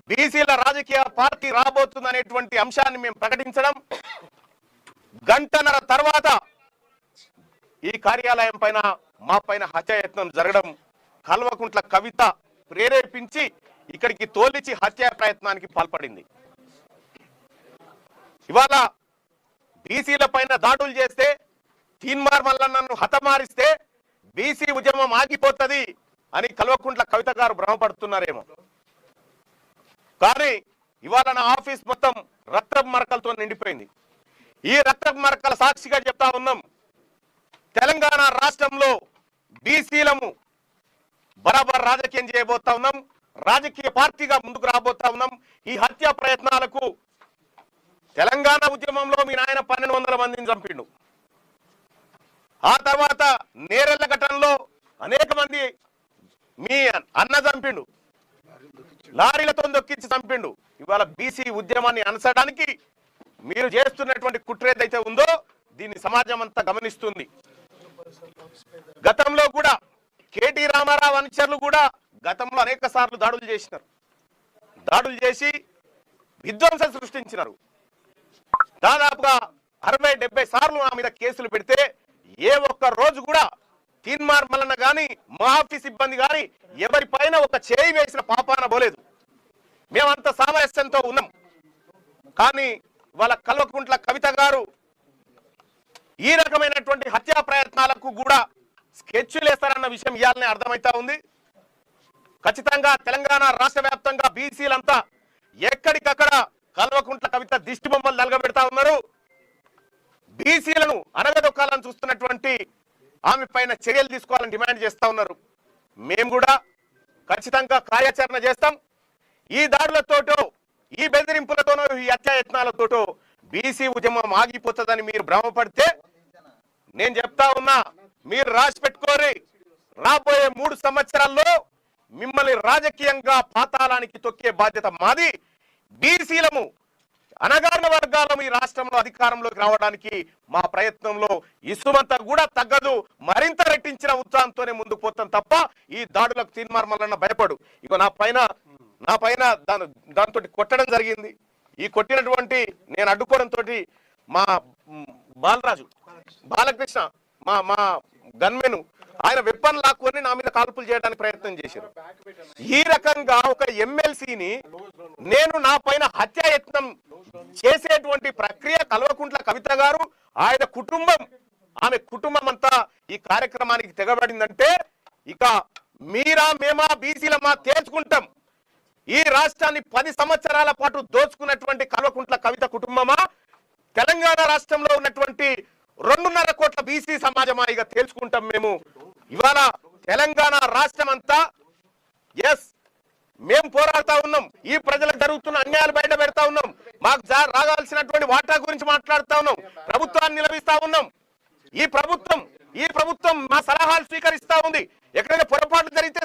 బీసీల రాజకీయ పార్టీ రాబోతుందనేటువంటి అంశాన్ని మేము ప్రకటించడం, గంటన్నర తర్వాత ఈ కార్యాలయం పైన మా పైన హత్యాయత్నం జరగడం, కల్వకుంట్ల కవిత ప్రేరేపించి ఇక్కడికి తోలిచి హత్యా ప్రయత్నానికి పాల్పడింది. ఇవాళ బీసీల పైన దాడులు చేస్తే, తీన్మార్ మల్లన్నను హతమారిస్తే బీసీ ఉద్యమం ఆగిపోతుంది అని కల్వకుంట్ల కవిత గారు భ్రమపడుతున్నారేమో. కానీ ఇవాళ నా ఆఫీస్ మొత్తం రక్తపు మరకలతో నిండిపోయింది. ఈ రక్తపు మరకల సాక్షిగా చెప్తా ఉన్నాం, తెలంగాణ రాష్ట్రంలో బీసీలము బరాబర్ రాజకీయం చేయబోతా ఉన్నాం, రాజకీయ పార్టీగా ముందుకు రాబోతా ఉన్నాం. ఈ హత్యా ప్రయత్నాలకు తెలంగాణ ఉద్యమంలో మీ నాయన 1200 మందిని చంపిండు. ఆ తర్వాత నేరెళ్ల ఘటనలో అనేక మంది మీ అన్న చంపిండు, లారీలతో దొక్కించి చంపిండు. ఇవాళ బీసీ ఉద్యమాన్ని అనసడానికి మీరు చేస్తున్నటువంటి కుట్ర ఏదైతే ఉందో దీన్ని సమాజం అంతా గమనిస్తుంది. గతంలో కూడా కేటీ రామారావు అనుచరులు కూడా గతంలో అనేక సార్లు దాడులు చేసినారు. దాడులు చేసి విధ్వంసం సృష్టించినారు. దాదాపుగా 60-70 సార్లు నా మీద కేసులు పెడితే ఏ ఒక్క రోజు కూడా తీన్మార్ మల్లన్న గాని మా ఆఫీస్ సిబ్బంది గాని ఎవరి పైన ఒక చేయి వేసిన పాపాన పోలేదు. మేమంత సామరస్యంతో ఉన్నాం. కానీ వాళ్ళ కల్వకుంట్ల కవిత గారు ఈ రకమైనటువంటి హత్యా ప్రయత్నాలకు కూడా స్కెచ్లు వేస్తారన్న విషయం ఇయాలనే అర్థమైతా ఉంది. ఖచ్చితంగా తెలంగాణ రాష్ట్ర వ్యాప్తంగా బీసీలంతా ఎక్కడికక్కడ కల్వకుంట్ల కవిత దిష్టి బొమ్మలు నలగబెడతా ఉన్నారు. బీసీలను అనగదొక్కాలని చూస్తున్నటువంటి ఆమె పైన చర్యలు తీసుకోవాలని డిమాండ్ చేస్తా ఉన్నారు. మేము కూడా ఖచ్చితంగా కార్యాచరణ చేస్తాం. ఈ దాడులతోటో, ఈ బెదిరింపులతోనో, ఈ హత్యాయత్నాలతోటో బీసీ ఉద్యమం ఆగిపోతుందని మీరు భ్రమపడితే నేను చెప్తా ఉన్నా, మీరు రాసి పెట్టుకోరి, రాబోయే 3 సంవత్సరాల్లో మిమ్మల్ని రాజకీయంగా పాతాళానికి తొక్కే బాధ్యత మాది. బీసీలము అనగారిన వర్గాలను ఈ రాష్ట్రంలో అధికారంలోకి రావడానికి మా ప్రయత్నంలో ఇసుమంతా కూడా తగ్గదు. మరింత రెట్టించిన ఉత్సాహంతోనే ముందుకు పోతాం తప్ప ఈ దాడులకు తీన్మార్ మల్లన్న భయపడు. ఇక నా పైన దాంతో కొట్టడం జరిగింది. ఈ కొట్టినటువంటి నేను అడ్డుకోవడంతో మా బాలకృష్ణ మా గన్మెను ఆయన వెప్పన్ లాక్కొని నా మీద కాల్పులు చేయడానికి ప్రయత్నం చేశారు. ఈ రకంగా ఒక ఎమ్మెల్సీని నేను నా పైన హత్యాయత్నం చేసేటువంటి ప్రక్రియ కల్వకుంట్ల కవిత గారు, ఆయన కుటుంబం, ఆమె కుటుంబం అంతా ఈ కార్యక్రమానికి తెగబడిందంటే ఇక మీరా మేమా బీసీలమా తేల్చుకుంటాం. ఈ రాష్ట్రాన్ని 10 సంవత్సరాల పాటు దోచుకున్నటువంటి కల్వకుంట్ల కవిత కుటుంబమా, తెలంగాణ రాష్ట్రంలో ఉన్నటువంటి 2.5 కోట్ల బీసీ సమాజమా ఇక తేల్చుకుంటాం మేము. ఇవాళ తెలంగాణ రాష్ట్రం అంతా మేము పోరాడుతా ఉన్నాం. ఈ ప్రజలకు జరుగుతున్న అన్యాయాలు బయట పెడతా ఉన్నాం. మాకు రాగాల్సినటువంటి వాటా గురించి మాట్లాడుతా ఉన్నాం. ప్రభుత్వాన్ని నిలబిస్తా ఉన్నాం. ఈ ప్రభుత్వం మా సలహాలు స్వీకరిస్తా ఉంది. ఎక్కడైనా పొరపాట్లు జరిగితే